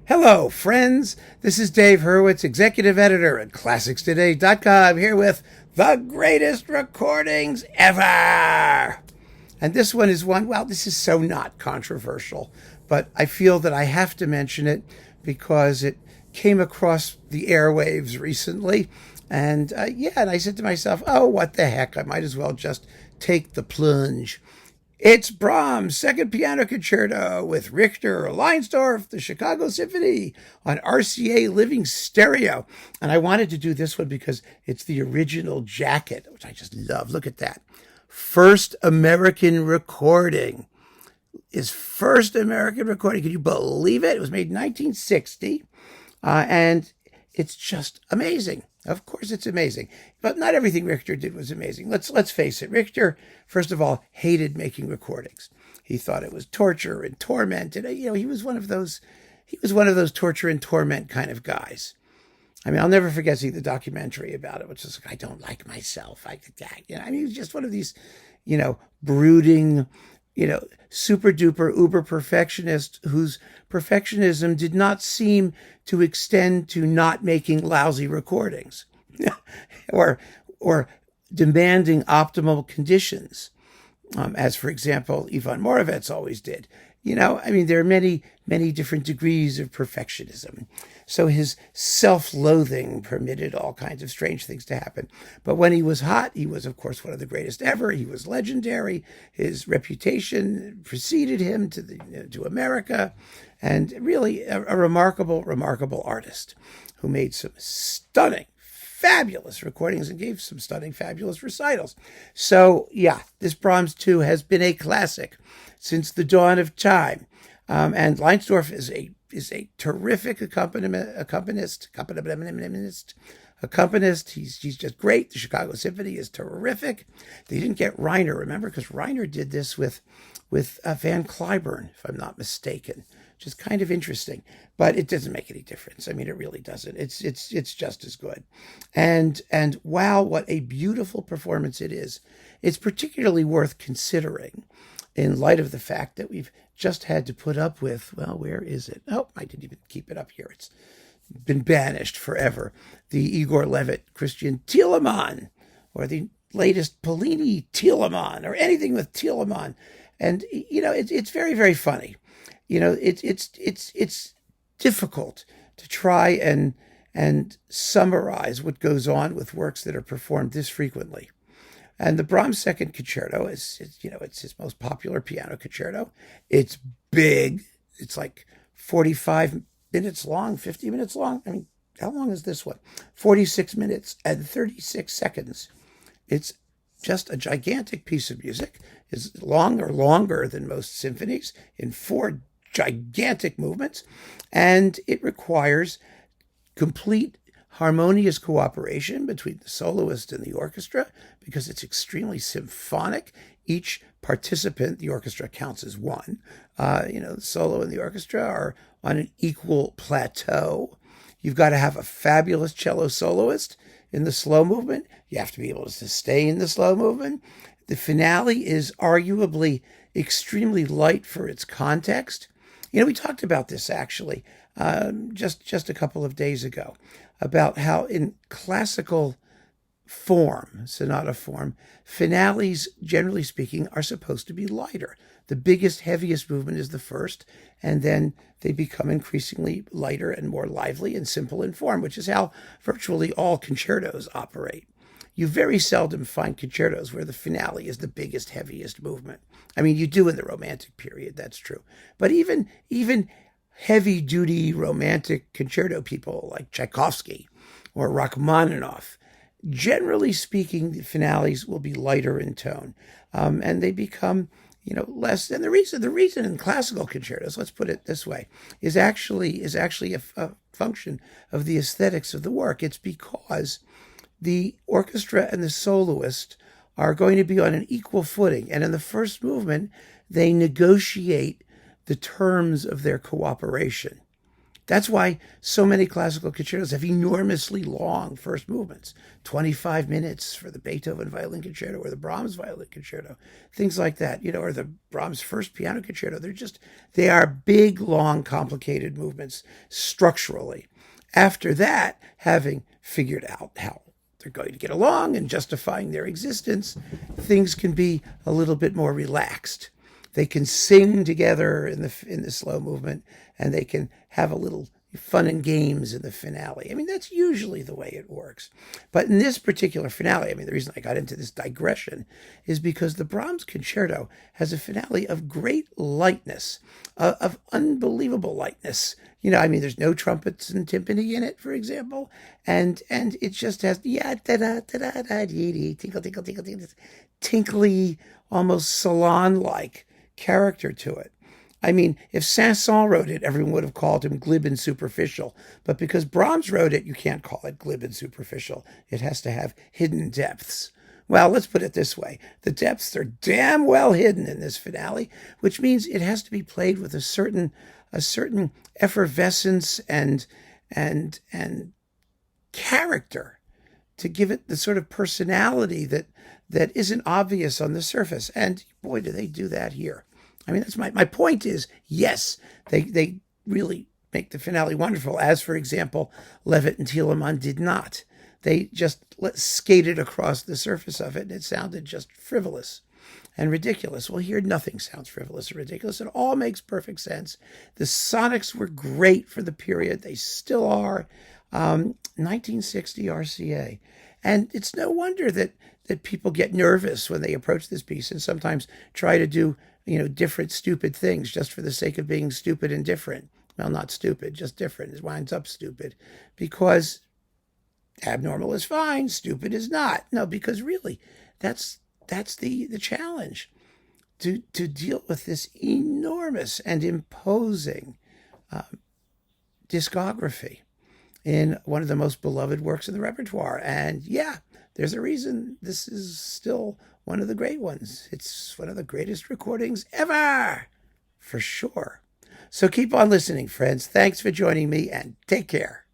Hello, friends. This is Dave Hurwitz, executive editor at ClassicsToday.com, here with the greatest recordings ever. And this one is this is so not controversial, but I feel that I have to mention it because it came across the airwaves recently. And and I said to myself, oh, what the heck? I might as well just take the plunge. It's Brahms' Second Piano Concerto with Richter, Leinsdorf, the Chicago Symphony on RCA Living Stereo. And I wanted to do this one because it's the original jacket, which I just love. Look at that. First American recording. His first American recording. Can you believe it? It was made in 1960. And it's just amazing. Of course it's amazing. But not everything Richter did was amazing. Let's face it. Richter, first of all, hated making recordings. He thought it was torture and torment. And he was one of those torture and torment kind of guys. I mean, I'll never forget seeing the documentary about it, which is like, I don't like myself. He was just one of these, brooding, super duper uber perfectionist whose perfectionism did not seem to extend to not making lousy recordings or demanding optimal conditions, as for example Ivan Moravec always did. There are many different degrees of perfectionism. So his self-loathing permitted all kinds of strange things to happen. But when he was hot, he was, of course, one of the greatest ever. He was legendary. His reputation preceded him to America, and really a remarkable artist who made some stunning, fabulous recordings and gave some stunning, fabulous recitals. So, this Brahms too has been a classic since the dawn of time. And Leinsdorf is a terrific accompanist. He's just great. The Chicago Symphony is terrific. They didn't get Reiner, remember, because Reiner did this with Van Cliburn, if I'm not mistaken, which is kind of interesting. But it doesn't make any difference. I mean, it really doesn't. It's just as good. And wow, what a beautiful performance it is. It's particularly worth considering in light of the fact that we've just had to put up with, where is it? Oh, I didn't even keep it up here. It's been banished forever. The Igor Levit Christian Telemann, or the latest Polini Telemann, or anything with Telemann. And, it's very, very funny. It's difficult to try and summarize what goes on with works that are performed this frequently. And the Brahms Second Concerto it's his most popular piano concerto. It's big. It's like 45 minutes long, 50 minutes long. I mean, how long is this one? 46 minutes and 36 seconds. It's just a gigantic piece of music. It's longer than most symphonies in 4 gigantic movements. And it requires complete harmonious cooperation between the soloist and the orchestra because it's extremely symphonic. Each participant, the orchestra counts as one. The solo and the orchestra are on an equal plateau. You've got to have a fabulous cello soloist in the slow movement. You have to be able to sustain the slow movement. The finale is arguably extremely light for its context. We talked about this actually just a couple of days ago, about how in classical form, sonata form, finales, generally speaking, are supposed to be lighter. The biggest, heaviest movement is the first, and then they become increasingly lighter and more lively and simple in form, which is how virtually all concertos operate. You very seldom find concertos where the finale is the biggest, heaviest movement. I mean, you do in the Romantic period, that's true. But even heavy-duty romantic concerto people like Tchaikovsky or Rachmaninoff, generally speaking, the finales will be lighter in tone, and they become, less. And the reason in classical concertos, let's put it this way, is actually a function of the aesthetics of the work. It's because the orchestra and the soloist are going to be on an equal footing, and in the first movement, they negotiate the terms of their cooperation. That's why so many classical concertos have enormously long first movements, 25 minutes for the Beethoven Violin Concerto or the Brahms Violin Concerto, things like that, or the Brahms First Piano Concerto. They are big, long, complicated movements structurally. After that, having figured out how they're going to get along and justifying their existence, things can be a little bit more relaxed. They can sing together in the slow movement, and they can have a little fun and games in the finale. I mean, that's usually the way it works. But in this particular finale, the reason I got into this digression is because the Brahms Concerto has a finale of great lightness, of unbelievable lightness. There's no trumpets and timpani in it, for example, and it just has tinkle, tinkle, tinkle, tinkle, tinkly, almost salon-like character to it. If Saint-Saëns wrote it, everyone would have called him glib and superficial. But because Brahms wrote it, you can't call it glib and superficial. It has to have hidden depths. Well, let's put it this way. The depths are damn well hidden in this finale, which means it has to be played with a certain effervescence and character to give it the sort of personality that isn't obvious on the surface. And boy, do they do that here. That's my point is, yes, they really make the finale wonderful, as, for example, Levitt and Telemann did not. They just skated across the surface of it, and it sounded just frivolous and ridiculous. Well, here, nothing sounds frivolous or ridiculous. It all makes perfect sense. The sonics were great for the period. They still are. 1960 RCA. And it's no wonder that people get nervous when they approach this piece and sometimes try to do different stupid things just for the sake of being stupid and different. Well, not stupid, just different. It winds up stupid because abnormal is fine, stupid is not. No, because really, that's the challenge, to deal with this enormous and imposing discography in one of the most beloved works of the repertoire. And yeah, there's a reason this is still one of the great ones. It's one of the greatest recordings ever, for sure. So keep on listening, friends. Thanks for joining me, and take care.